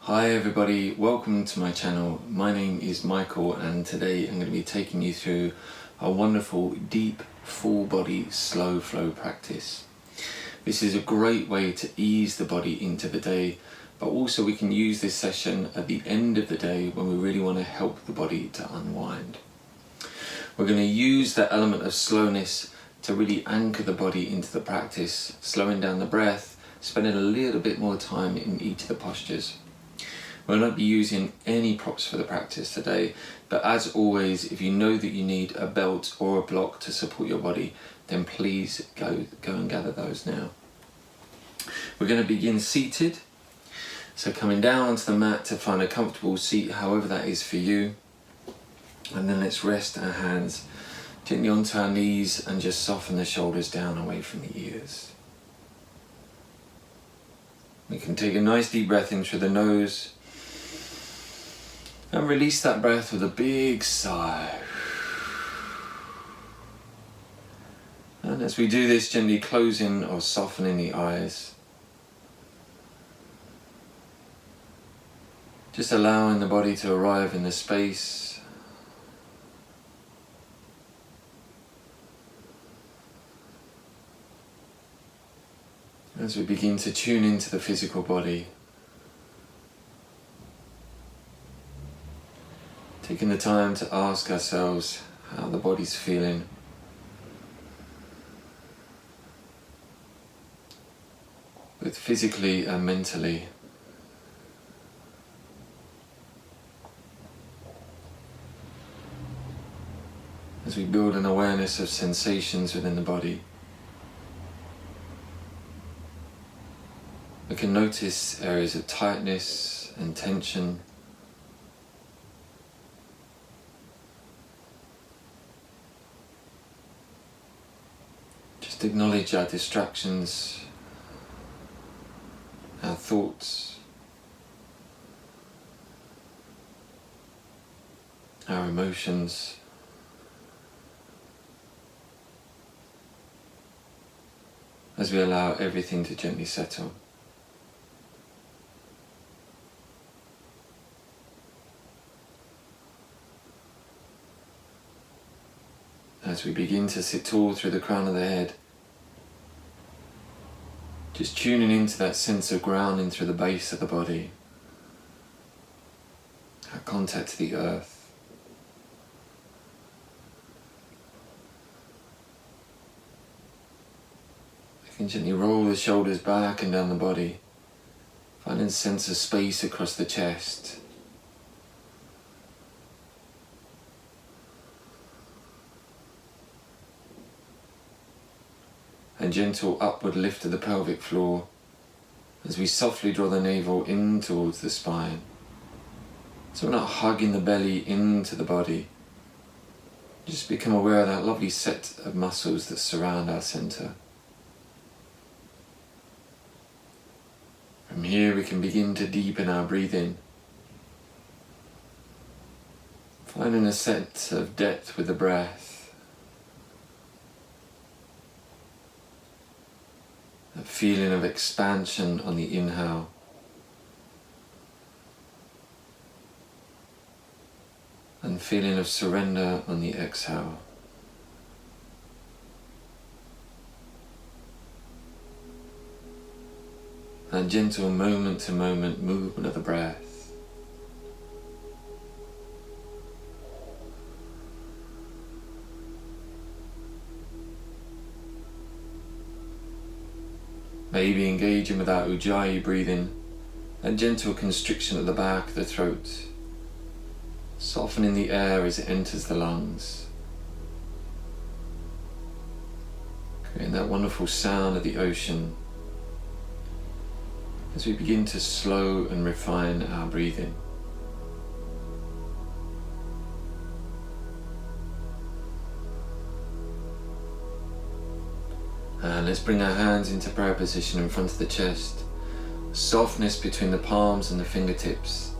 Hi everybody, welcome to my channel. My name is Michael and today I'm going to be taking you through a wonderful deep full body slow flow practice. This is a great way to ease the body into the day, but also we can use this session at the end of the day when we really want to help the body to unwind. We're going to use that element of slowness to really anchor the body into the practice, slowing down the breath, spending a little bit more time in each of the postures. We'll not be using any props for the practice today, but as always, if you know that you need a belt or a block to support your body, then please go and gather those now. We're going to begin seated, so coming down onto the mat to find a comfortable seat, however that is for you, and then let's rest our hands gently onto our knees and just soften the shoulders down away from the ears. We can take a nice deep breath in through the nose and release that breath with a big sigh. And as we do this, gently closing or softening the eyes, just allowing the body to arrive in the space. As we begin to tune into the physical body, taking the time to ask ourselves how the body's feeling. Both physically and mentally. As we build an awareness of sensations within the body, we can notice areas of tightness and tension. Just acknowledge our distractions, our thoughts, our emotions. As we allow everything to gently settle. As we begin to sit tall through the crown of the head, just tuning into that sense of grounding through the base of the body, our contact to the earth. We can gently roll the shoulders back and down the body, finding a sense of space across the chest. A gentle upward lift of the pelvic floor as we softly draw the navel in towards the spine. So we're not hugging the belly into the body. Just become aware of that lovely set of muscles that surround our center. From here we can begin to deepen our breathing, finding a sense of depth with the breath. A feeling of expansion on the inhale, and feeling of surrender on the exhale. And gentle moment to moment movement of the breath. Maybe engaging with our Ujjayi breathing, a gentle constriction at the back of the throat, softening the air as it enters the lungs, creating that wonderful sound of the ocean as we begin to slow and refine our breathing. And let's bring our hands into prayer position in front of the chest. Softness between the palms and the fingertips.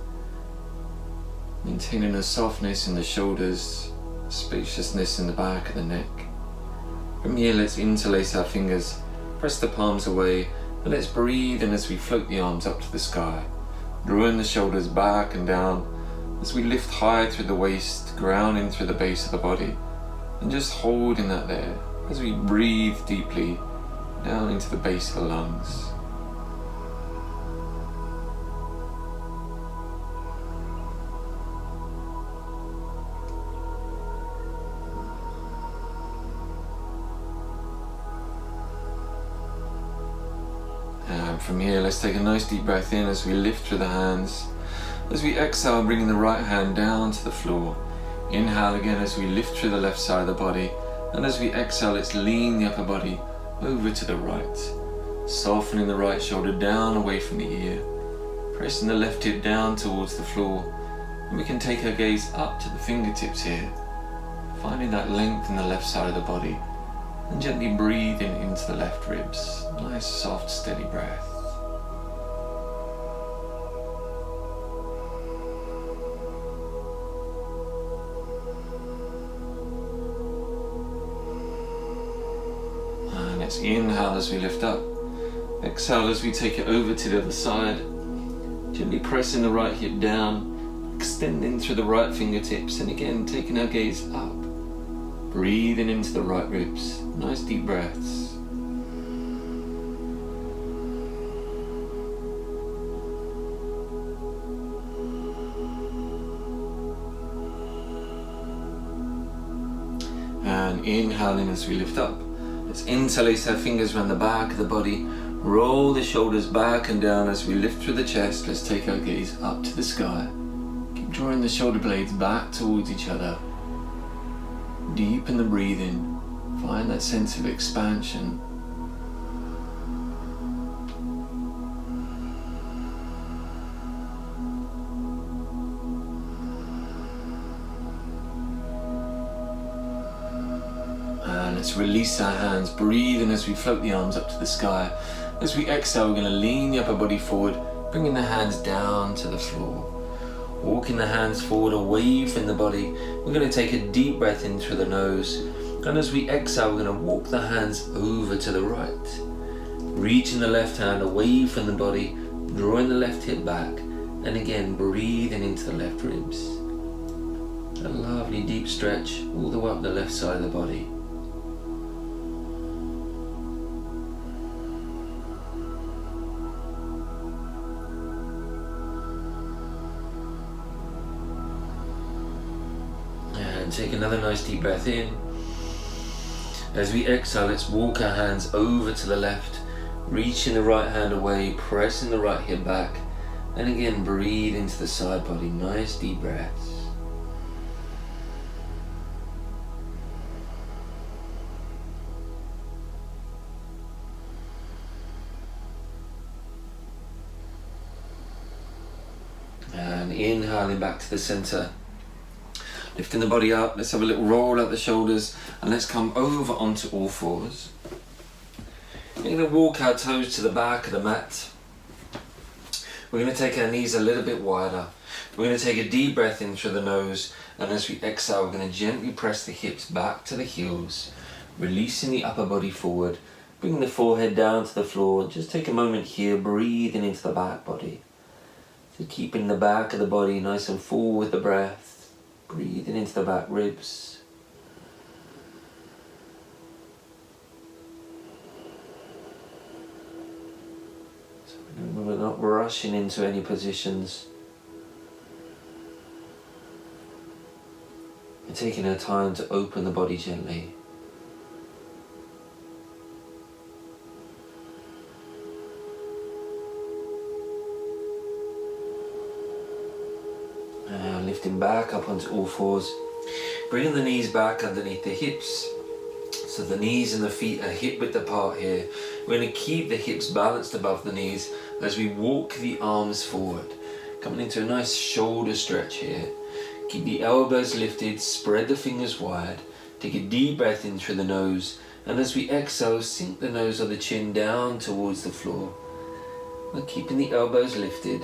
Maintaining a softness in the shoulders, spaciousness in the back of the neck. From here, let's interlace our fingers, press the palms away, and let's breathe in as we float the arms up to the sky. drawing the shoulders back and down as we lift high through the waist, grounding through the base of the body, and just holding that there as we breathe deeply down into the base of the lungs. And from here, let's take a nice deep breath in as we lift through the hands. As we exhale, bringing the right hand down to the floor. Inhale again as we lift through the left side of the body. And as we exhale, let's lean the upper body over to the right. Softening the right shoulder down away from the ear. Pressing the left hip down towards the floor. And we can take our gaze up to the fingertips here. Finding that length in the left side of the body. And gently breathing into the left ribs. Nice, soft, steady breath. And let's inhale as we lift up. Exhale as we take it over to the other side. Gently pressing the right hip down. Extending through the right fingertips. And again, taking our gaze up. Breathing into the right ribs. Nice deep breaths. And inhaling as we lift up. Let's interlace our fingers around the back of the body. Roll the shoulders back and down as we lift through the chest. Let's take our gaze up to the sky. Keep drawing the shoulder blades back towards each other. Deepen the breathing. Find that sense of expansion. And let's release our hands, breathing as we float the arms up to the sky. As we exhale, we're going to lean the upper body forward, bringing the hands down to the floor. Walking the hands forward away from the body. We're going to take a deep breath in through the nose. And as we exhale, we're going to walk the hands over to the right. Reaching the left hand away from the body, drawing the left hip back. And again, breathing into the left ribs. A lovely deep stretch all the way up the left side of the body. And take another nice deep breath in. As we exhale, let's walk our hands over to the left, reaching the right hand away, pressing the right hip back, and again breathe into the side body. Nice deep breaths. And inhaling back to the center. Lifting the body up, let's have a little roll out the shoulders and let's come over onto all fours. We're going to walk our toes to the back of the mat. We're going to take our knees a little bit wider. We're going to take a deep breath in through the nose, and as we exhale, we're going to gently press the hips back to the heels, releasing the upper body forward, bringing the forehead down to the floor. Just take a moment here, breathing into the back body. So keeping the back of the body nice and full with the breath. Breathing into the back ribs. So we're not rushing into any positions. We're taking our time to open the body gently. And lifting back up onto all fours. Bringing the knees back underneath the hips. So the knees and the feet are hip width apart here. We're going to keep the hips balanced above the knees as we walk the arms forward. Coming into a nice shoulder stretch here. Keep the elbows lifted, spread the fingers wide. Take a deep breath in through the nose. And as we exhale, sink the nose or the chin down towards the floor. We're keeping the elbows lifted.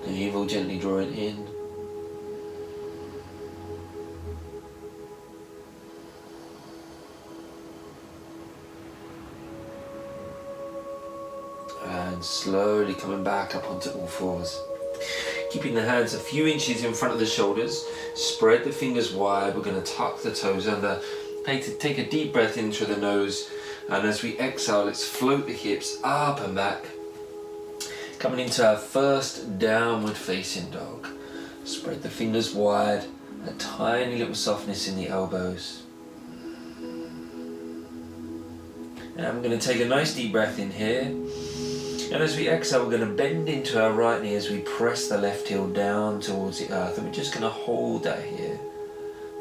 Navel gently drawing in. And slowly coming back up onto all fours. Keeping the hands a few inches in front of the shoulders. Spread the fingers wide. We're going to tuck the toes under. Take a deep breath in through the nose. And as we exhale, let's float the hips up and back. Coming into our first downward facing dog. Spread the fingers wide. A tiny little softness in the elbows. And I'm going to take a nice deep breath in here. And as we exhale, we're going to bend into our right knee as we press the left heel down towards the earth. And we're just going to hold that here.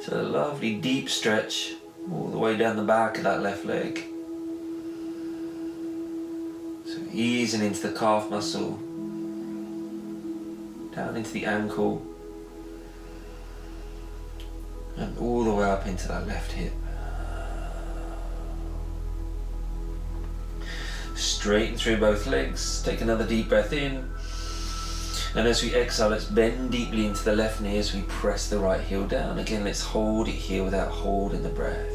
So a lovely deep stretch all the way down the back of that left leg. So easing into the calf muscle, down into the ankle, and all the way up into that left hip. Straighten through both legs. Take another deep breath in. And as we exhale, let's bend deeply into the left knee as we press the right heel down. Again, let's hold it here without holding the breath.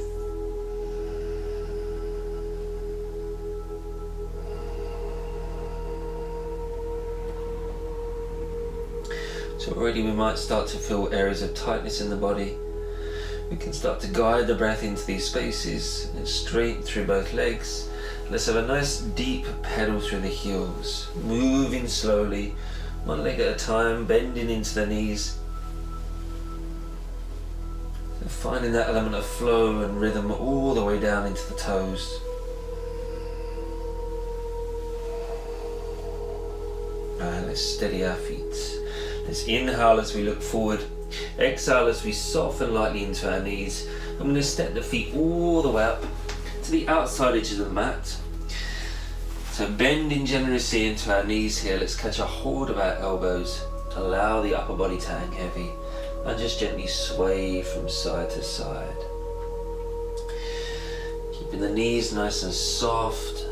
So already we might start to feel areas of tightness in the body. We can start to guide the breath into these spaces and straighten through both legs. Let's have a nice deep pedal through the heels, moving slowly, one leg at a time, bending into the knees. And finding that element of flow and rhythm all the way down into the toes. And let's steady our feet. Let's inhale as we look forward. Exhale as we soften lightly into our knees. I'm going to step the feet all the way up to the outside edges of the mat. So bending generously into our knees here. Let's catch a hold of our elbows. Allow the upper body to hang heavy. And just gently sway from side to side. Keeping the knees nice and soft.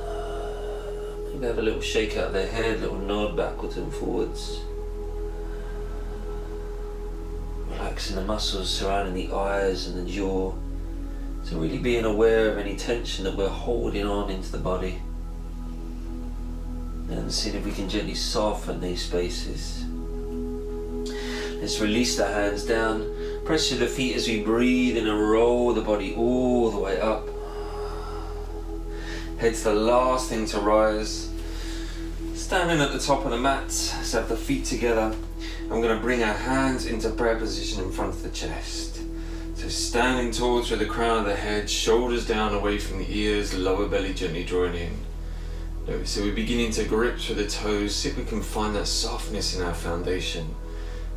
Maybe have a little shake out of the head, a little nod backwards and forwards. Relaxing the muscles surrounding the eyes and the jaw. So really being aware of any tension that we're holding on into the body. And seeing if we can gently soften these spaces. Let's release the hands down. Press through the feet as we breathe in and roll the body all the way up. Head's the last thing to rise. Standing at the top of the mat, let's have the feet together. I'm going to bring our hands into prayer position in front of the chest. So standing tall through the crown of the head, shoulders down away from the ears, lower belly gently drawing in. So we're beginning to grip through the toes, see if we can find that softness in our foundation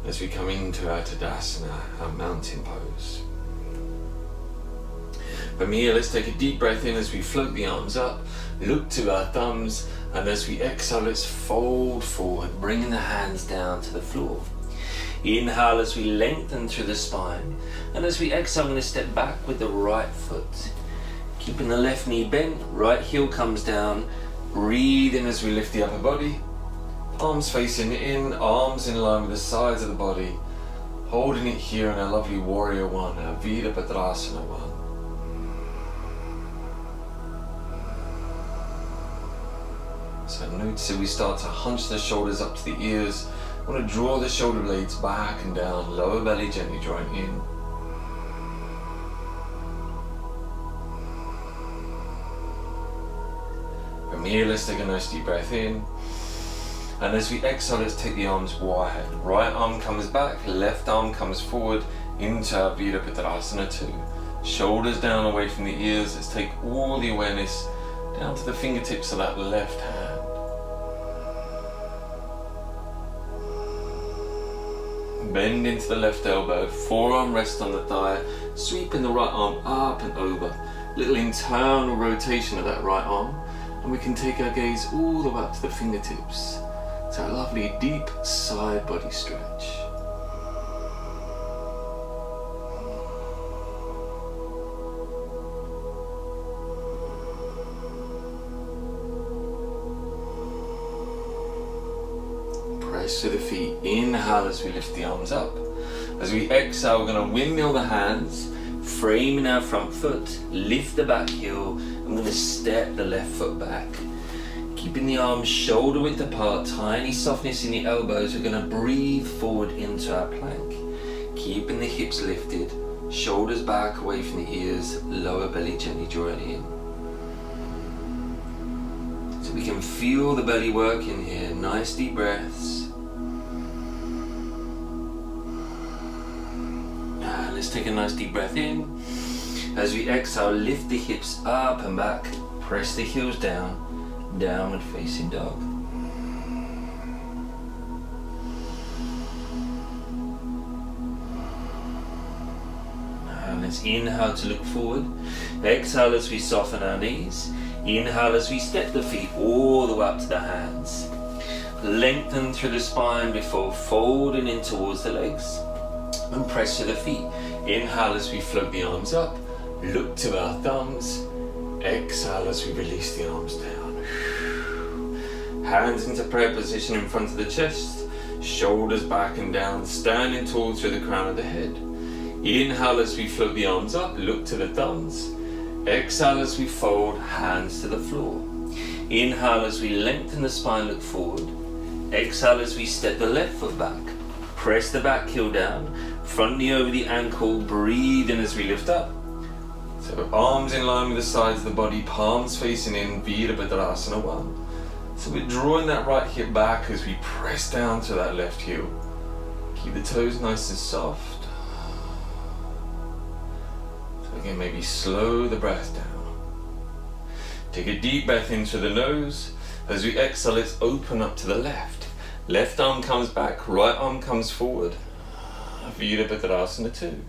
as we come into our Tadasana, our mountain pose. From here, let's take a deep breath in as we float the arms up, look to our thumbs, and as we exhale, let's fold forward, bringing the hands down to the floor. Inhale as we lengthen through the spine, and as we exhale, I'm going to step back with the right foot. Keeping the left knee bent, right heel comes down. Breathe in as we lift the upper body. Palms facing in, arms in line with the sides of the body. Holding it here in our lovely warrior one, our Virabhadrasana one. So notice as we start to hunch the shoulders up to the ears. I want to draw the shoulder blades back and down, lower belly gently drawing in. From here, let's take a nice deep breath in. And as we exhale, let's take the arms wide. Right arm comes back, left arm comes forward into our Virabhadrasana 2. Shoulders down away from the ears. Let's take all the awareness down to the fingertips of that left hand. Bend into the left elbow, forearm rest on the thigh, sweeping the right arm up and over. Little internal rotation of that right arm, and we can take our gaze all the way up to the fingertips. It's a lovely deep side body stretch. Press to the feet. Inhale as we lift the arms up. As we exhale, we're going to windmill the hands, framing our front foot, lift the back heel. I'm going to step the left foot back. Keeping the arms shoulder width apart, tiny softness in the elbows. We're going to breathe forward into our plank. Keeping the hips lifted, shoulders back away from the ears, lower belly gently drawing in. So we can feel the belly working here. Nice deep breaths. And let's take a nice deep breath in. As we exhale, lift the hips up and back, press the heels down. Downward facing dog. And let's inhale to look forward. Exhale as we soften our knees. Inhale as we step the feet all the way up to the hands. Lengthen through the spine before folding in towards the legs. And press to the feet. Inhale as we float the arms up. Look to our thumbs. Exhale as we release the arms down. Hands into prayer position in front of the chest, shoulders back and down, standing tall through the crown of the head. Inhale as we float the arms up, look to the thumbs. Exhale as we fold, hands to the floor. Inhale as we lengthen the spine, look forward. Exhale as we step the left foot back. Press the back heel down, front knee over the ankle, breathe in as we lift up. So arms in line with the sides of the body, palms facing in, Virabhadrasana 1. So we're drawing that right hip back as we press down to that left heel. Keep the toes nice and soft. So again, maybe slow the breath down. Take a deep breath in through the nose. As we exhale, let's open up to the left. Left arm comes back, right arm comes forward. Virabhadrasana 2.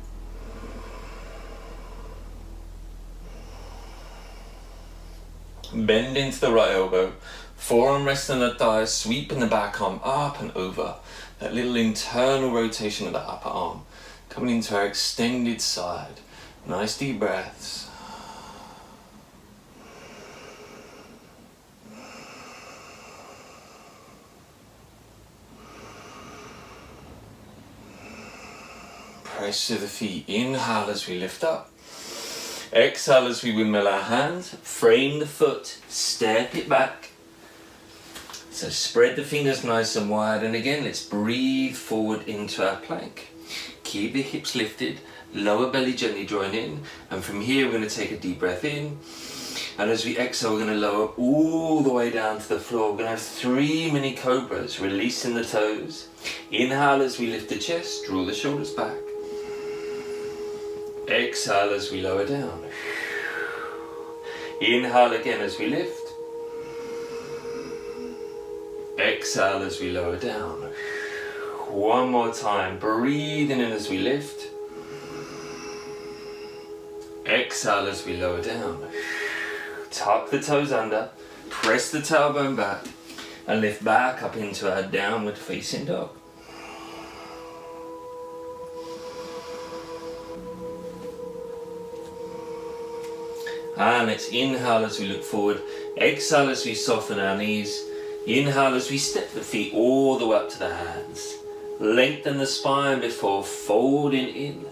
Bend into the right elbow. Forearm rests on the thighs, sweeping the back arm up and over. That little internal rotation of the upper arm. Coming into our extended side. Nice deep breaths. Press to the feet. Inhale as we lift up. Exhale as we windmill our hands. Frame the foot. Step it back. So spread the fingers nice and wide, and again let's breathe forward into our plank. Keep the hips lifted, lower belly gently drawing in, and from here we're going to take a deep breath in, and as we exhale we're going to lower all the way down to the floor. We're going to have 3 mini cobras, releasing the toes. Inhale as we lift the chest, draw the shoulders back. Exhale as we lower down. Inhale again as we lift. Exhale as we lower down. One more time, breathing in as we lift. Exhale as we lower down. Tuck the toes under, press the tailbone back, and lift back up into our downward facing dog. And let's inhale as we look forward. Exhale as we soften our knees. Inhale as we step the feet all the way up to the hands. Lengthen the spine before folding in.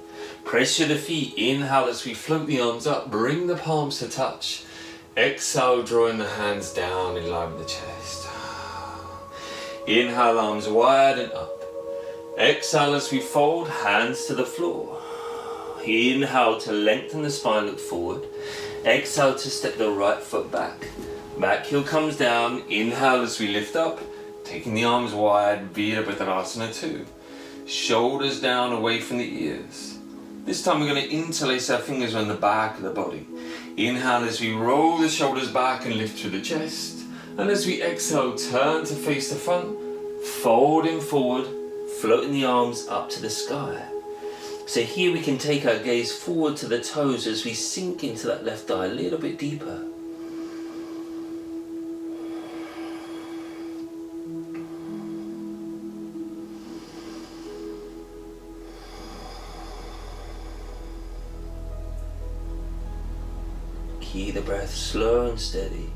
Press your feet. Inhale as we float the arms up. Bring the palms to touch. Exhale, drawing the hands down in line with the chest. Inhale, arms wide and up. Exhale as we fold, hands to the floor. Inhale to lengthen the spine, look forward. Exhale to step the right foot back. Back heel comes down. Inhale as we lift up, taking the arms wide, Virabhadrasana 2. Shoulders down away from the ears. This time we're going to interlace our fingers on the back of the body. Inhale as we roll the shoulders back and lift through the chest. And as we exhale, turn to face the front, folding forward, floating the arms up to the sky. So here we can take our gaze forward to the toes as we sink into that left eye a little bit deeper. Keep the breath slow and steady.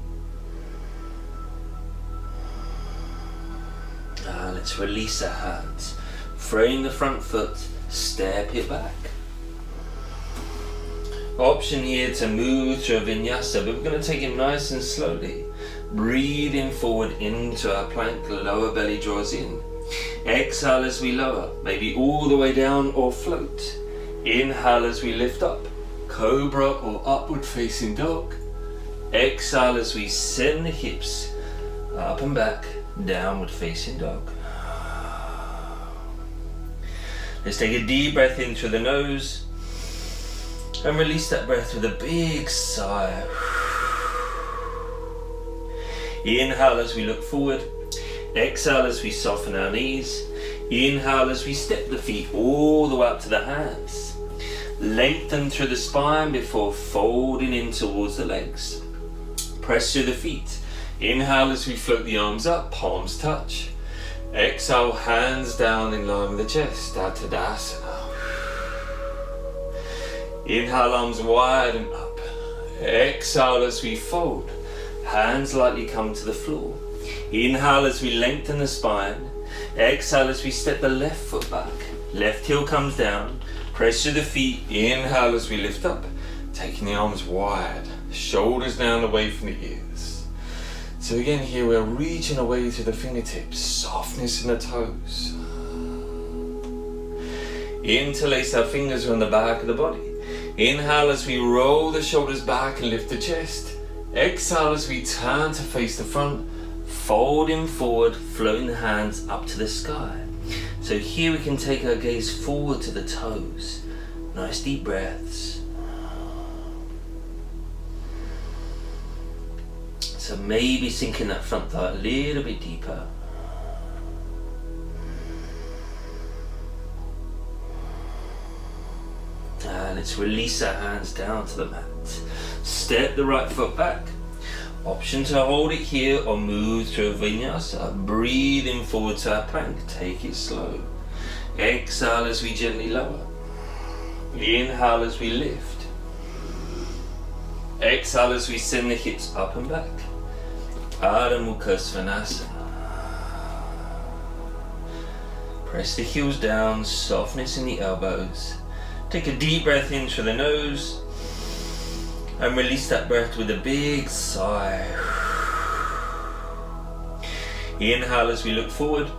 Now let's release our hands. Frame the front foot, step it back. Option here to move through a vinyasa, but we're going to take it nice and slowly. Breathing forward into our plank, lower belly draws in. Exhale as we lower, maybe all the way down or float. Inhale as we lift up, cobra or upward facing dog. Exhale as we send the hips up and back, downward facing dog. Let's take a deep breath in through the nose and release that breath with a big sigh. Inhale as we look forward. Exhale as we soften our knees. Inhale as we step the feet all the way up to the hands. Lengthen through the spine before folding in towards the legs. Press through the feet. Inhale as we float the arms up, palms touch. Exhale, hands down in line with the chest, Tadasana. Inhale, arms wide and up. Exhale as we fold. Hands lightly come to the floor. Inhale as we lengthen the spine. Exhale as we step the left foot back. Left heel comes down. Press through the feet. Inhale as we lift up. Taking the arms wide. Shoulders down away from the ears. So again here we're reaching away through the fingertips. Softness in the toes. Interlace our fingers around the back of the body. Inhale as we roll the shoulders back and lift the chest. Exhale as we turn to face the front, folding forward, floating the hands up to the sky. So here we can take our gaze forward to the toes. Nice deep breaths. So maybe sinking that front thigh a little bit deeper. And let's release our hands down to the mat. Step the right foot back. Option to hold it here or move through a Vinyasa. Breathing forward to our plank. Take it slow. Exhale as we gently lower. Inhale as we lift. Exhale as we send the hips up and back. Ardha Mukha Svanasana. Press the heels down, softness in the elbows. Take a deep breath in through the nose. And release that breath with a big sigh. Inhale as we look forward.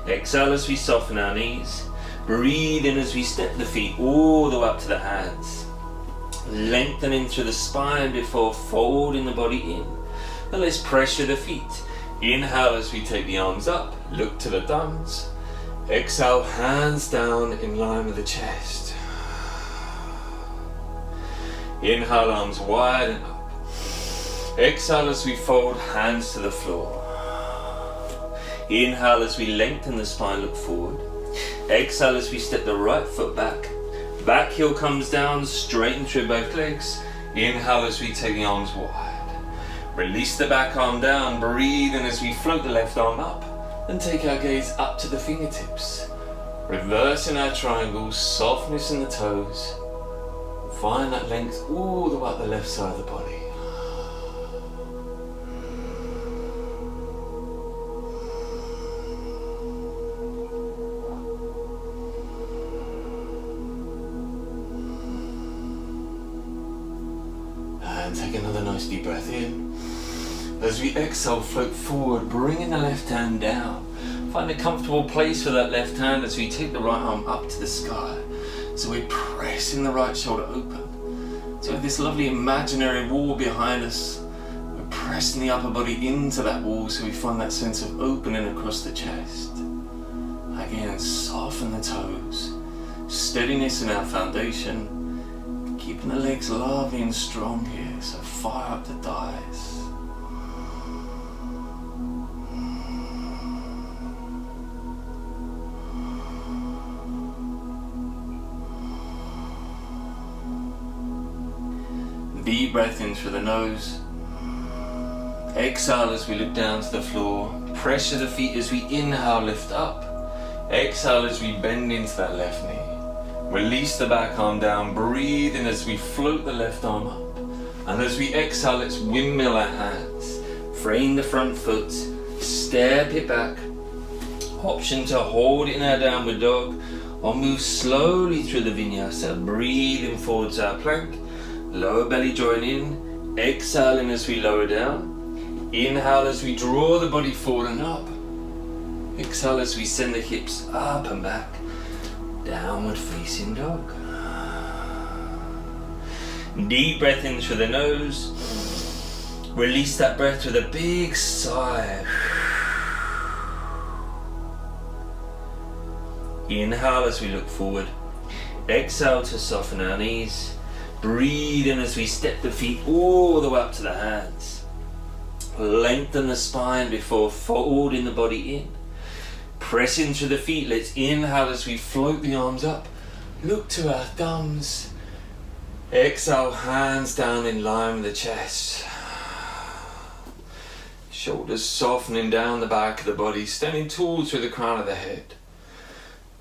Exhale as we soften our knees. Breathe in as we step the feet all the way up to the hands. Lengthening through the spine before folding the body in. And let's pressure the feet. Inhale as we take the arms up. Look to the thumbs. Exhale, hands down in line with the chest. Inhale, arms wide and up. Exhale as we fold, hands to the floor. Inhale as we lengthen the spine, look forward. Exhale as we step the right foot back. Back heel comes down, straighten through both legs. Inhale as we take the arms wide. Release the back arm down, breathe in as we float the left arm up. And take our gaze up to the fingertips. Reversing our triangles, softness in the toes. Find that length all the way up the left side of the body. And take another nice deep breath in. As we exhale, float forward, bringing the left hand down. Find a comfortable place for that left hand as we take the right arm up to the sky. So we're pressing the right shoulder open. So we have this lovely imaginary wall behind us. We're pressing the upper body into that wall so we find that sense of opening across the chest. Again, soften the toes. Steadiness in our foundation. Keeping the legs lovely and strong here, so fire up the thighs. Deep breath in through the nose. Exhale as we look down to the floor. Pressure the feet as we inhale, lift up. Exhale as we bend into that left knee. Release the back arm down. Breathe in as we float the left arm up. And as we exhale, let's windmill our hands. Frame the front foot. Step it back. Option to hold it in our downward dog or move slowly through the Vinyasa. Breathing forward to our plank. Lower belly join in, exhaling as we lower down. Inhale as we draw the body forward and up. Exhale as we send the hips up and back. Downward facing dog. Deep breath in through the nose. Release that breath with a big sigh. Inhale as we look forward. Exhale to soften our knees. Breathe in as we step the feet all the way up to the hands. Lengthen the spine before folding the body in. Press into the feet. Let's inhale as we float the arms up. Look to our thumbs. Exhale, hands down in line with the chest. Shoulders softening down the back of the body, standing tall through the crown of the head.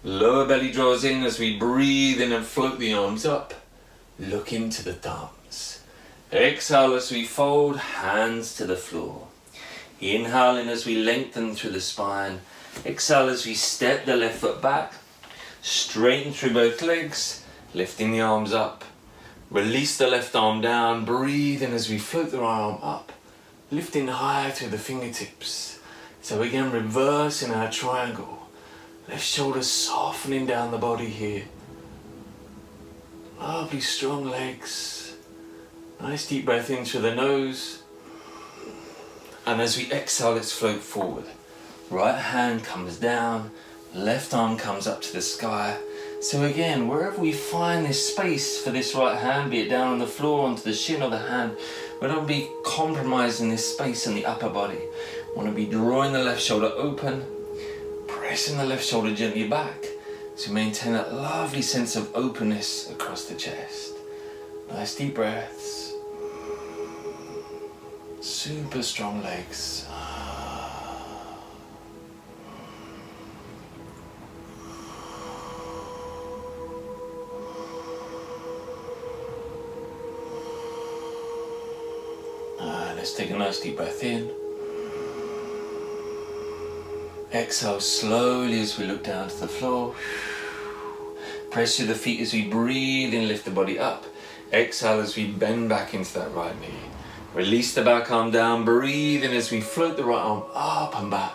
Lower belly draws in as we breathe in and float the arms up. Look into the thumbs. Exhale as we fold, hands to the floor. Inhaling as we lengthen through the spine. Exhale as we step the left foot back. Straighten through both legs, lifting the arms up. Release the left arm down, breathe in as we float the right arm up, lifting high through the fingertips. So again, reversing our triangle. Left shoulder softening down the body here. Lovely strong legs. Nice deep breath in through the nose. And as we exhale, let's float forward. Right hand comes down, left arm comes up to the sky. So again, wherever we find this space for this right hand, be it down on the floor, onto the shin or the hand, we don't be compromising this space in the upper body. We want to be drawing the left shoulder open, pressing the left shoulder gently back to maintain that lovely sense of openness across the chest. Nice deep breaths. Super strong legs. Let's take a nice deep breath in. Exhale slowly as we look down to the floor. Press through the feet as we breathe and lift the body up. Exhale as we bend back into that right knee. Release the back arm down. Breathe in as we float the right arm up and back.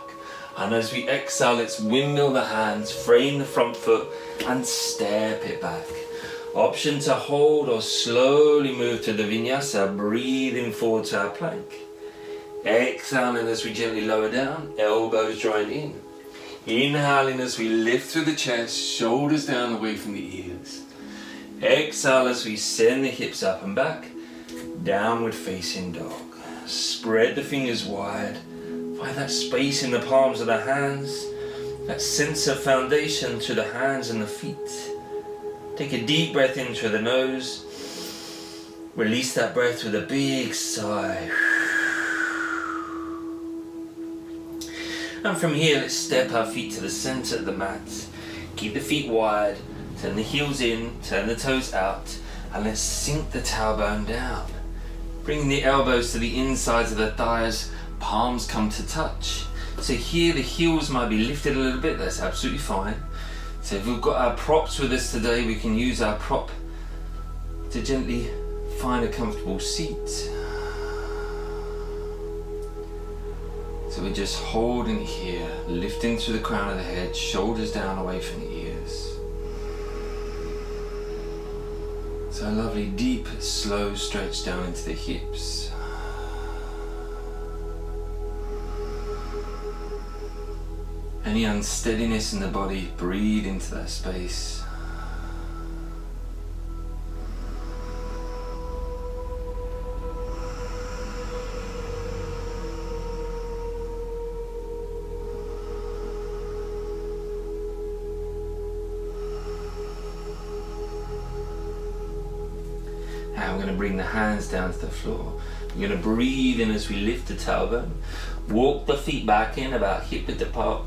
And as we exhale, let's windmill the hands, frame the front foot and step it back. Option to hold or slowly move to the Vinyasa, breathing forward to our plank. Exhaling as we gently lower down, elbows drawing in. Inhaling as we lift through the chest, shoulders down away from the ears. Exhale as we send the hips up and back, downward facing dog. Spread the fingers wide, find that space in the palms of the hands, that sense of foundation through the hands and the feet. Take a deep breath in through the nose. Release that breath with a big sigh. And from here, let's step our feet to the center of the mat. Keep the feet wide, turn the heels in, turn the toes out, and let's sink the tailbone down. Bring the elbows to the insides of the thighs, palms come to touch. So here the heels might be lifted a little bit, that's absolutely fine. So if we've got our props with us today, we can use our prop to gently find a comfortable seat. So we're just holding here, lifting through the crown of the head, shoulders down away from the ears. So a lovely deep, slow stretch down into the hips. Any unsteadiness in the body, breathe into that space. Now we're going to bring the hands down to the floor. We're going to breathe in as we lift the tailbone. Walk the feet back in about hip width apart.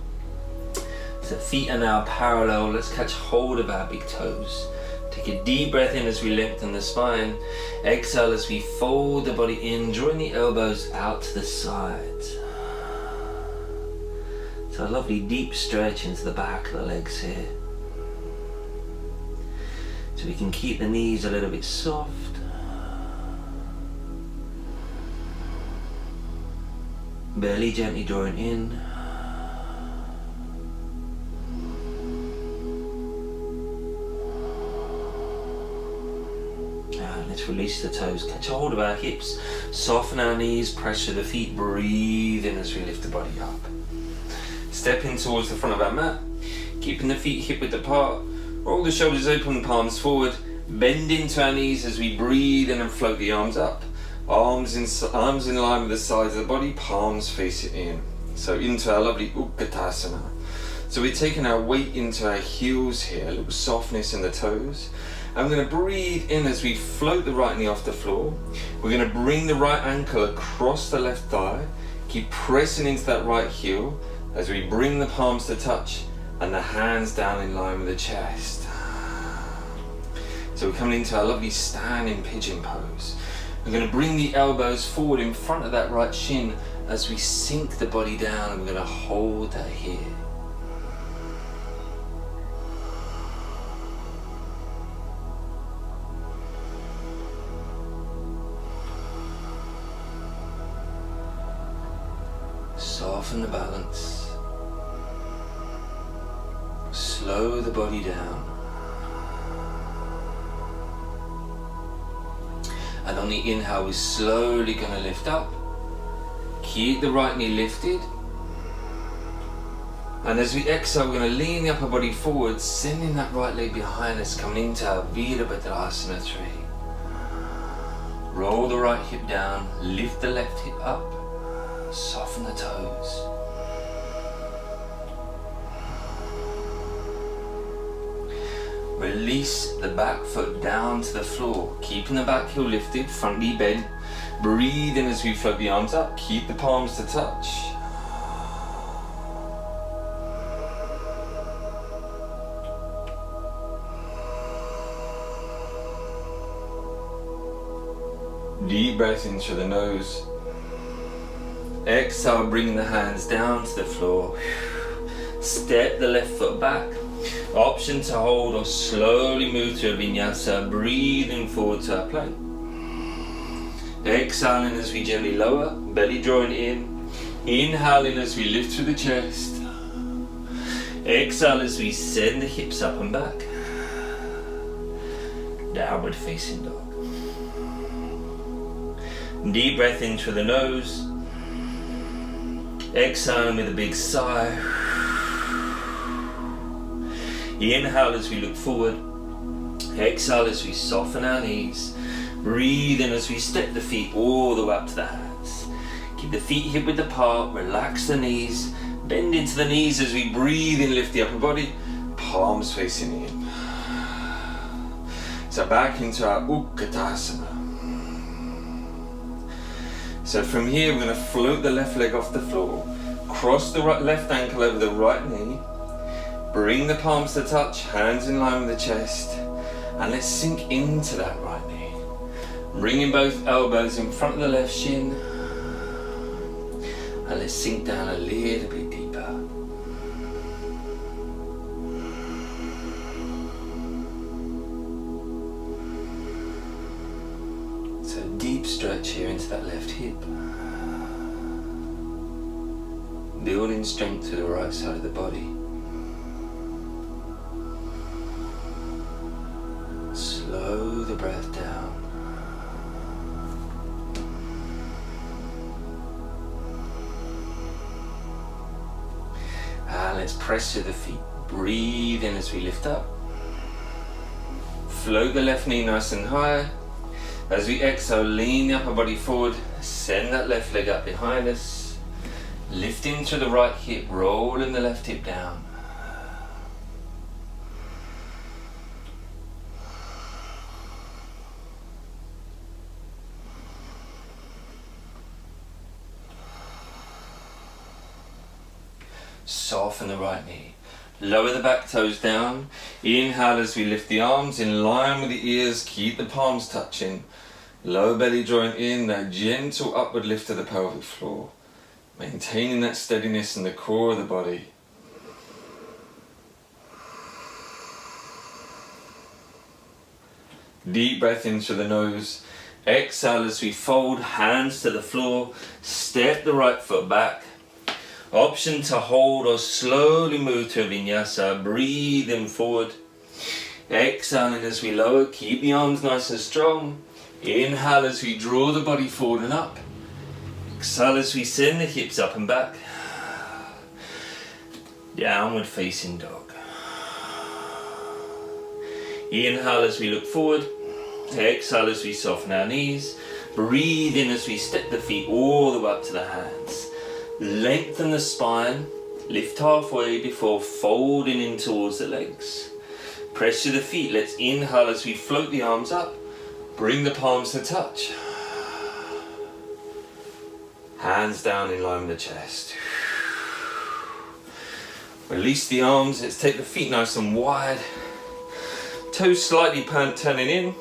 The feet are now parallel. Let's catch hold of our big toes. Take a deep breath in as we lengthen the spine. Exhale as we fold the body in, drawing the elbows out to the sides. So a lovely deep stretch into the back of the legs here. So we can keep the knees a little bit soft. Belly gently drawing in. And let's release the toes, catch a hold of our hips, soften our knees, pressure the feet, breathe in as we lift the body up. Step in towards the front of our mat, keeping the feet hip width apart, roll the shoulders open, palms forward, bend into our knees as we breathe in and float the arms up. Arms in line with the sides of the body, palms facing in. So into our lovely Utkatasana. So we're taking our weight into our heels here, a little softness in the toes. And we're going to breathe in as we float the right knee off the floor. We're going to bring the right ankle across the left thigh. Keep pressing into that right heel as we bring the palms to touch and the hands down in line with the chest. So we're coming into our lovely standing pigeon pose. We're going to bring the elbows forward in front of that right shin as we sink the body down, and we're going to hold that here. Soften the balance. Slow the body down. And on the inhale, we're slowly going to lift up. Keep the right knee lifted. And as we exhale, we're going to lean the upper body forward, sending that right leg behind us, coming into our Virabhadrasana 3. Roll the right hip down, lift the left hip up, soften the toes. Release the back foot down to the floor, keeping the back heel lifted, front knee bent. Breathe in as we float the arms up, keep the palms to touch. Deep breath in through the nose. Exhale, bringing the hands down to the floor. Step the left foot back. Option to hold or slowly move to a Vinyasa, breathing forward to our plank. Exhaling as we gently lower, belly drawing in. Inhaling as we lift through the chest. Exhale as we send the hips up and back. Downward facing dog. Deep breath in through the nose. Exhaling with a big sigh. Inhale as we look forward. Exhale as we soften our knees. Breathe in as we step the feet all the way up to the hands. Keep the feet hip width apart. Relax the knees. Bend into the knees as we breathe in, lift the upper body. Palms facing in. So back into our Utkatasana. So from here we're going to float the left leg off the floor. Cross the left ankle over the right knee. Bring the palms to touch, hands in line with the chest, and let's sink into that right knee. Bringing both elbows in front of the left shin, and let's sink down a little bit deeper. So deep stretch here into that left hip. Building strength to the right side of the body. Slow the breath down. And let's press to the feet. Breathe in as we lift up. Float the left knee nice and high. As we exhale, lean the upper body forward. Send that left leg up behind us. Lifting to the right hip, rolling the left hip down. Soften the right knee. Lower the back toes down. Inhale as we lift the arms in line with the ears. Keep the palms touching. Lower belly drawing in, that gentle upward lift to the pelvic floor. Maintaining that steadiness in the core of the body. Deep breath in through the nose. Exhale as we fold, hands to the floor, step the right foot back. Option to hold or slowly move to a vinyasa, breathing forward. Exhaling as we lower, keep the arms nice and strong. Inhale as we draw the body forward and up. Exhale as we send the hips up and back. Downward facing dog. Inhale as we look forward. Exhale as we soften our knees. Breathe in as we step the feet all the way up to the hands. Lengthen the spine. Lift halfway before folding in towards the legs. Press to the feet. Let's inhale as we float the arms up. Bring the palms to touch. Hands down in line with the chest. Release the arms. Let's take the feet nice and wide. Toes slightly turning in.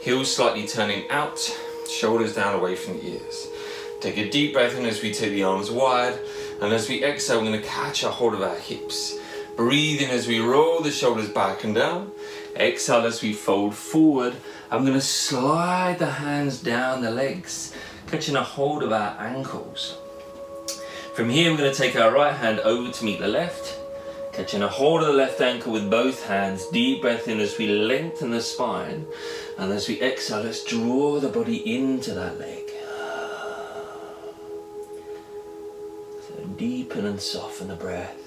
Heels slightly turning out. Shoulders down away from the ears. Take a deep breath in as we take the arms wide. And as we exhale, we're going to catch a hold of our hips. Breathe in as we roll the shoulders back and down. Exhale as we fold forward. I'm going to slide the hands down the legs, catching a hold of our ankles. From here, we're going to take our right hand over to meet the left, catching a hold of the left ankle with both hands. Deep breath in as we lengthen the spine. And as we exhale, let's draw the body into that leg. So deepen and soften the breath.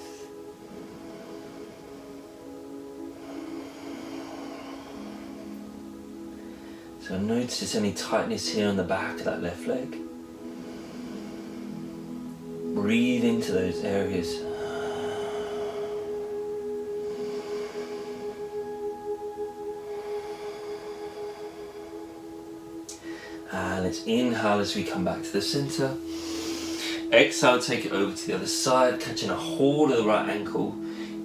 So notice any tightness here on the back of that left leg. Breathe into those areas. And let's inhale as we come back to the center. Exhale, take it over to the other side, catching a hold of the right ankle.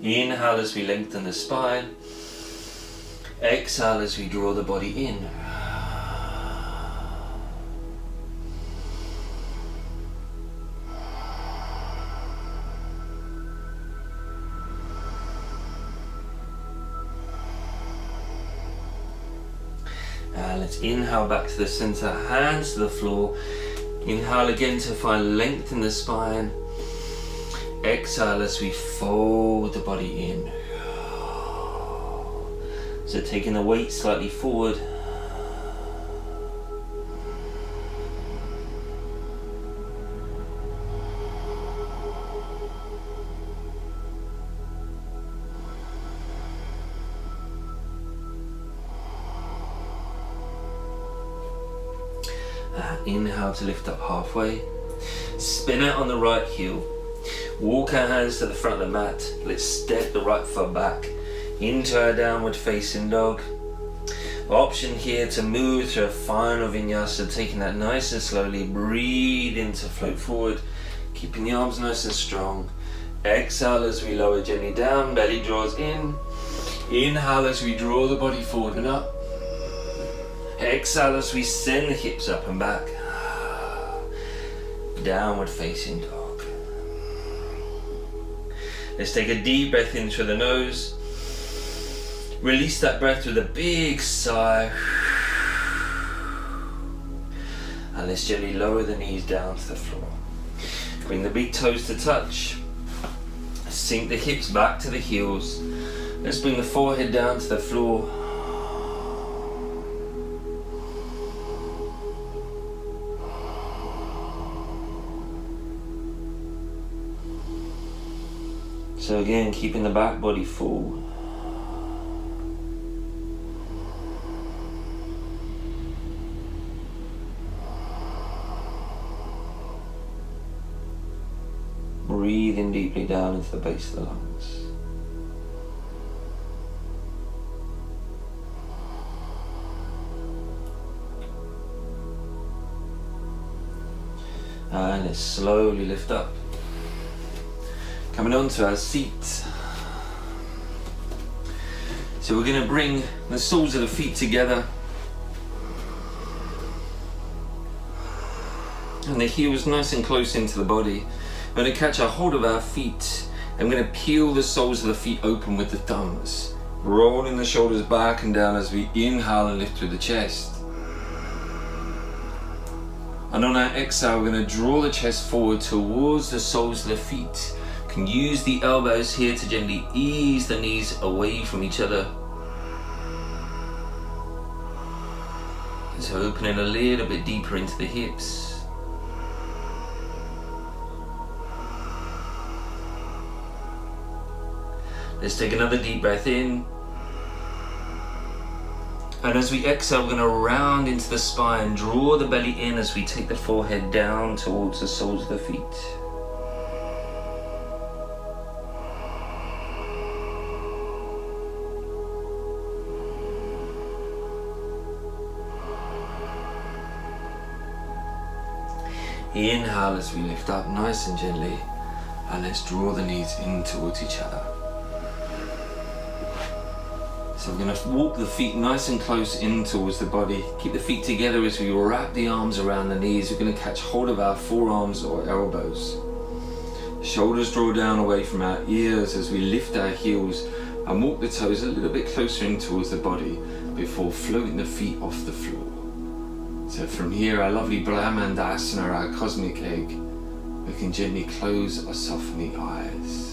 Inhale as we lengthen the spine. Exhale as we draw the body in. Let's inhale back to the center, hands to the floor. Inhale again to find length in the spine. Exhale as we fold the body in. So taking the weight slightly forward. Inhale to lift up halfway. Spin out on the right heel. Walk our hands to the front of the mat. Let's step the right foot back into our downward facing dog. Option here to move through a final vinyasa, taking that nice and slowly. Breathe in to float forward, keeping the arms nice and strong. Exhale as we lower gently down, belly draws in. Inhale as we draw the body forward and up. Exhale as we send the hips up and back. Downward facing dog. Let's take a deep breath in through the nose. Release that breath with a big sigh. And let's gently lower the knees down to the floor. Bring the big toes to touch. Sink the hips back to the heels. Let's bring the forehead down to the floor. So again, keeping the back body full. Breathing deeply down into the base of the lungs. And let's slowly lift up. Coming onto our seat. So we're going to bring the soles of the feet together. And the heels nice and close into the body. We're going to catch a hold of our feet. And we're going to peel the soles of the feet open with the thumbs. Rolling the shoulders back and down as we inhale and lift through the chest. And on our exhale, we're going to draw the chest forward towards the soles of the feet. You can use the elbows here to gently ease the knees away from each other. So opening a little bit deeper into the hips. Let's take another deep breath in. And as we exhale, we're going to round into the spine, draw the belly in as we take the forehead down towards the soles of the feet. Inhale as we lift up nice and gently, and let's draw the knees in towards each other. So we're going to walk the feet nice and close in towards the body. Keep the feet together as we wrap the arms around the knees. We're going to catch hold of our forearms or elbows. Shoulders draw down away from our ears as we lift our heels and walk the toes a little bit closer in towards the body before floating the feet off the floor. So from here, our lovely Brahmandasana, our cosmic egg, we can gently close or soften the eyes.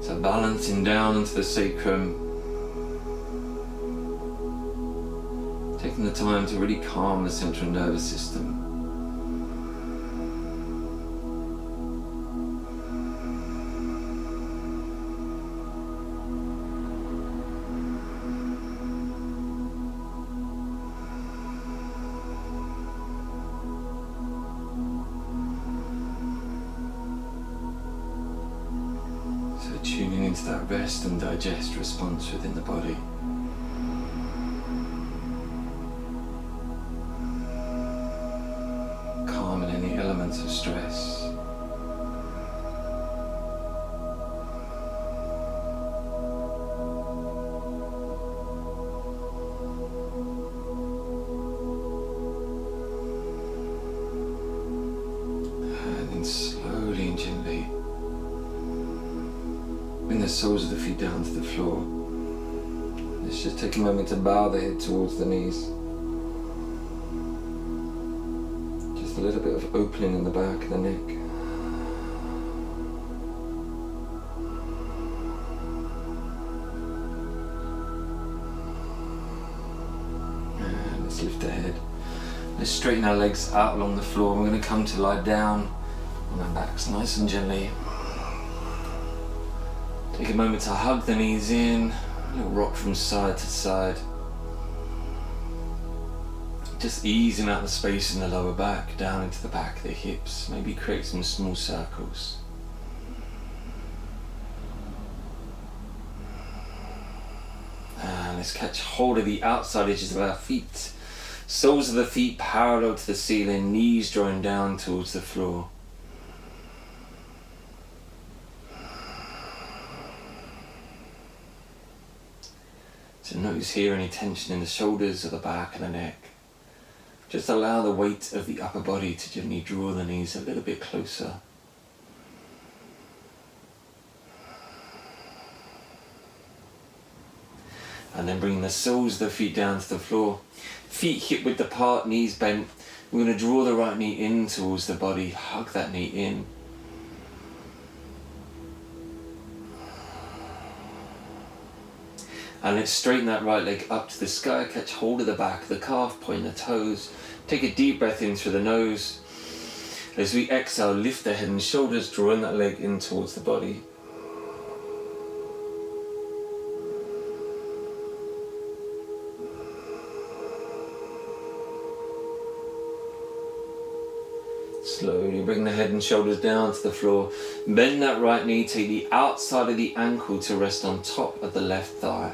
So balancing down into the sacrum, taking the time to really calm the central nervous system. Tuning into that rest and digest response within the body. Calming any elements of stress. And then slowly and gently bring the soles of the feet down to the floor. Let's just take a moment to bow the head towards the knees. Just a little bit of opening in the back of the neck. And let's lift the head. Let's straighten our legs out along the floor. We're going to come to lie down on our backs nice and gently. Take a moment to hug the knees in, a little rock from side to side. Just easing out the space in the lower back, down into the back of the hips. Maybe create some small circles. And let's catch hold of the outside edges of our feet. Soles of the feet parallel to the ceiling, knees drawing down towards the floor. So notice here any tension in the shoulders or the back of the neck. Just allow the weight of the upper body to gently draw the knees a little bit closer. And then bring the soles of the feet down to the floor. Feet hip width apart, knees bent. We're going to draw the right knee in towards the body. Hug that knee in. And let's straighten that right leg up to the sky, catch hold of the back of the calf, point the toes. Take a deep breath in through the nose. As we exhale, lift the head and shoulders, drawing that leg in towards the body. Slowly bring the head and shoulders down to the floor. Bend that right knee, take the outside of the ankle to rest on top of the left thigh.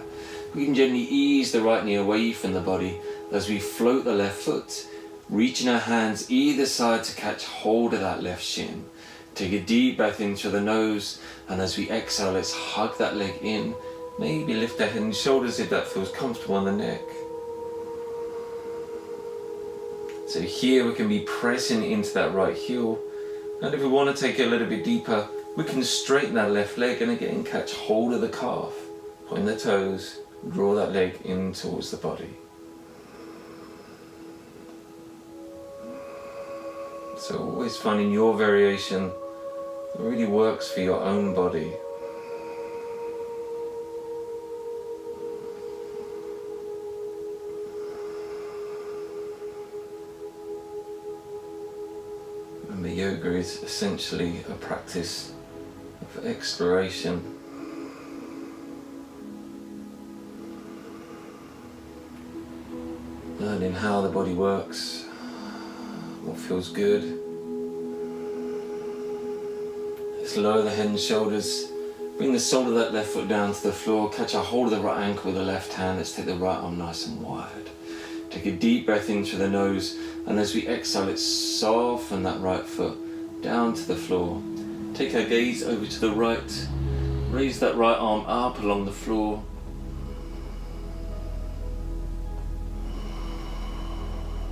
We can gently ease the right knee away from the body as we float the left foot, reaching our hands either side to catch hold of that left shin. Take a deep breath in through the nose, and as we exhale, let's hug that leg in. Maybe lift the head and shoulders if that feels comfortable on the neck. So here we can be pressing into that right heel, and if we want to take it a little bit deeper, we can straighten that left leg and again catch hold of the calf, point the toes, draw that leg in towards the body. So always finding your variation that really works for your own body. Remember, yoga is essentially a practice of exploration. Learning how the body works, what feels good. Let's lower the head and shoulders. Bring the sole of that left foot down to the floor. Catch a hold of the right ankle with the left hand. Let's take the right arm nice and wide. Take a deep breath in through the nose. And as we exhale, let's soften that right foot down to the floor. Take our gaze over to the right. Raise that right arm up along the floor.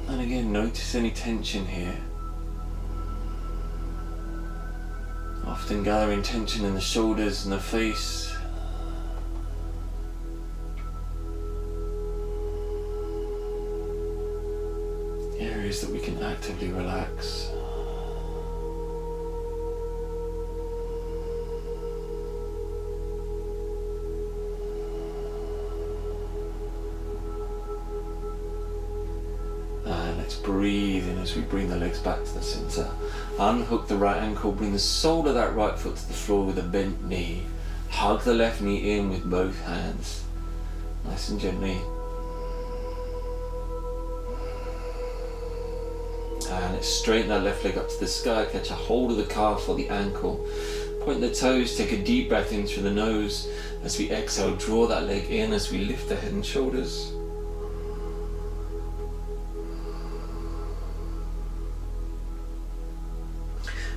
And again, notice any tension here. Often gathering tension in the shoulders and the face. Areas that we can actively relax. Let's breathe in as we bring the legs back to the center. Unhook the right ankle, bring the sole of that right foot to the floor with a bent knee. Hug the left knee in with both hands. Nice and gently. And let's straighten that left leg up to the sky. Catch a hold of the calf or the ankle. Point the toes, take a deep breath in through the nose. As we exhale, draw that leg in as we lift the head and shoulders.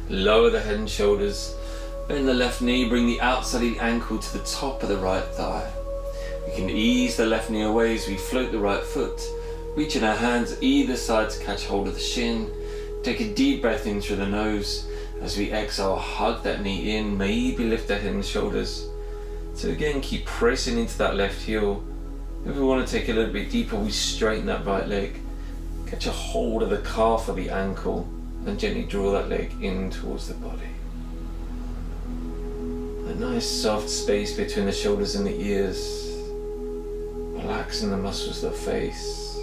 Lower the head and shoulders, bend the left knee, bring the outside of the ankle to the top of the right thigh. We can ease the left knee away as we float the right foot, reaching our hands either side to catch hold of the shin. Take a deep breath in through the nose. As we exhale, hug that knee in, maybe lift the head and shoulders. So again, keep pressing into that left heel. If we want to take a little bit deeper, we straighten that right leg. Catch a hold of the calf or the ankle. And gently draw that leg in towards the body. A nice soft space between the shoulders and the ears. Relaxing the muscles of the face.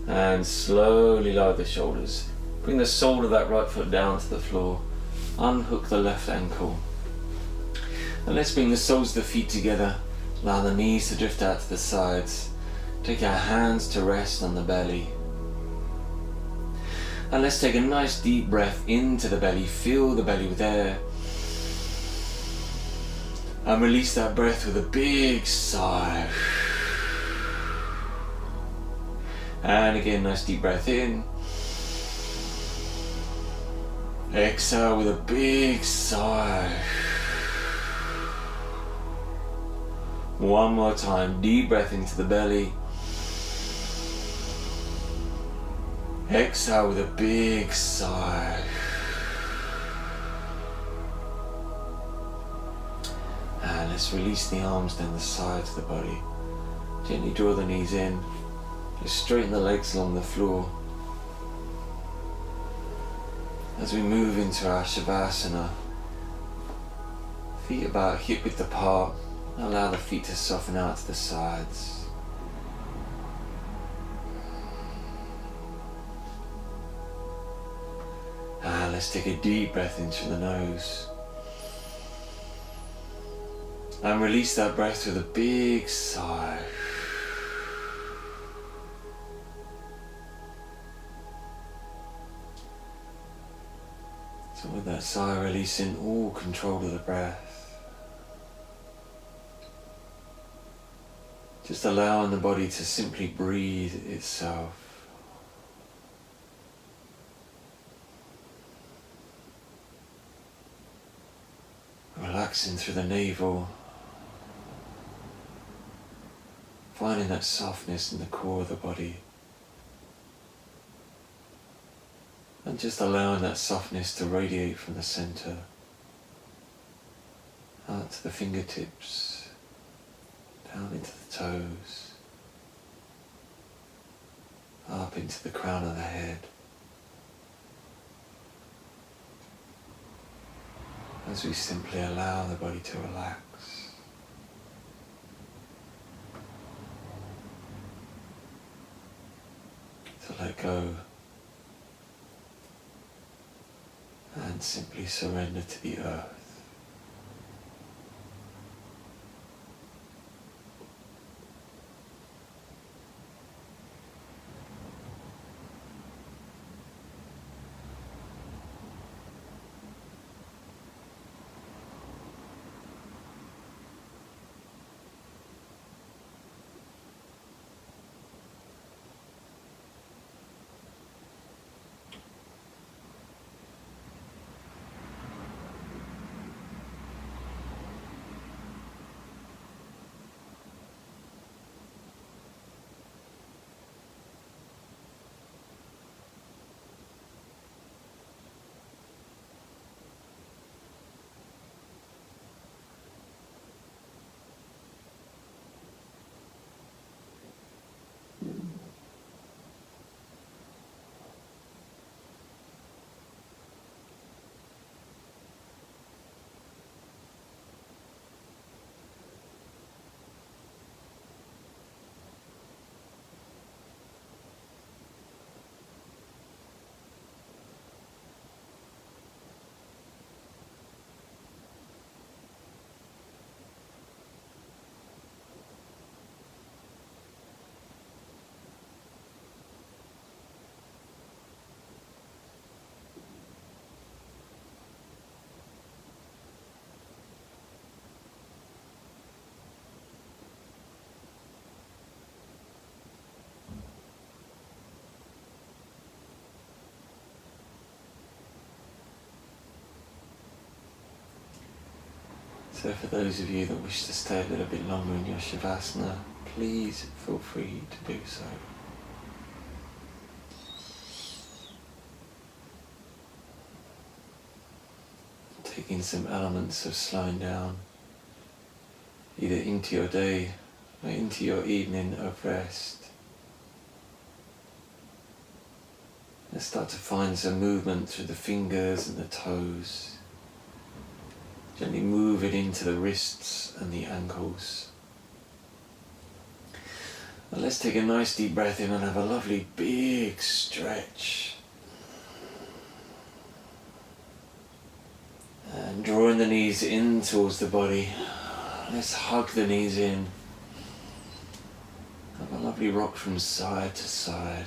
And slowly lower the shoulders. Bring the sole of that right foot down to the floor. Unhook the left ankle. And let's bring the soles of the feet together. Allow the knees to drift out to the sides. Take our hands to rest on the belly. And let's take a nice deep breath into the belly. Fill the belly with air. And release that breath with a big sigh. And again, nice deep breath in. Exhale with a big sigh. One more time, deep breath into the belly. Exhale with a big sigh. And let's release the arms down the sides of the body. Gently draw the knees in. Just straighten the legs along the floor. As we move into our Savasana, feet about hip width apart, allow the feet to soften out to the sides. And let's take a deep breath in through the nose. And release that breath with a big sigh. So with that sigh, releasing all control of the breath. Just allowing the body to simply breathe itself. Relaxing through the navel. Finding that softness in the core of the body. And just allowing that softness to radiate from the center out to the fingertips, down into the toes, up into the crown of the head. As we simply allow the body to relax. To let go and simply surrender to the earth. So for those of you that wish to stay a little bit longer in your Savasana, please feel free to do so. Taking some elements of slowing down, either into your day or into your evening of rest. Let's start to find some movement through the fingers and the toes. Gently move it into the wrists and the ankles. And let's take a nice deep breath in and have a lovely big stretch. And drawing the knees in towards the body. Let's hug the knees in. Have a lovely rock from side to side.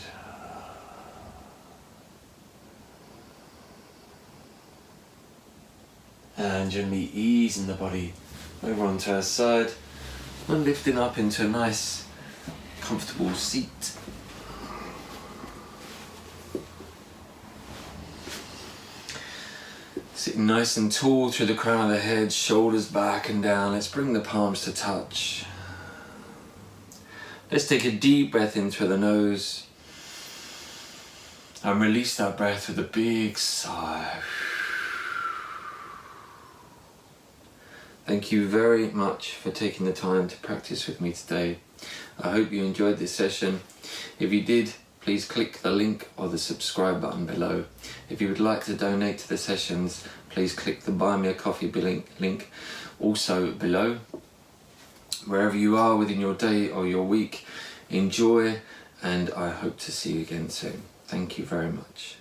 And gently easing the body over onto our side and lifting up into a nice comfortable seat. Sitting nice and tall through the crown of the head, shoulders back and down. Let's bring the palms to touch. Let's take a deep breath in through the nose and release that breath with a big sigh. Thank you very much for taking the time to practice with me today. I hope you enjoyed this session. If you did, please click the link or the subscribe button below. If you would like to donate to the sessions, please click the Buy Me a Coffee link also below. Wherever you are within your day or your week, enjoy, and I hope to see you again soon. Thank you very much.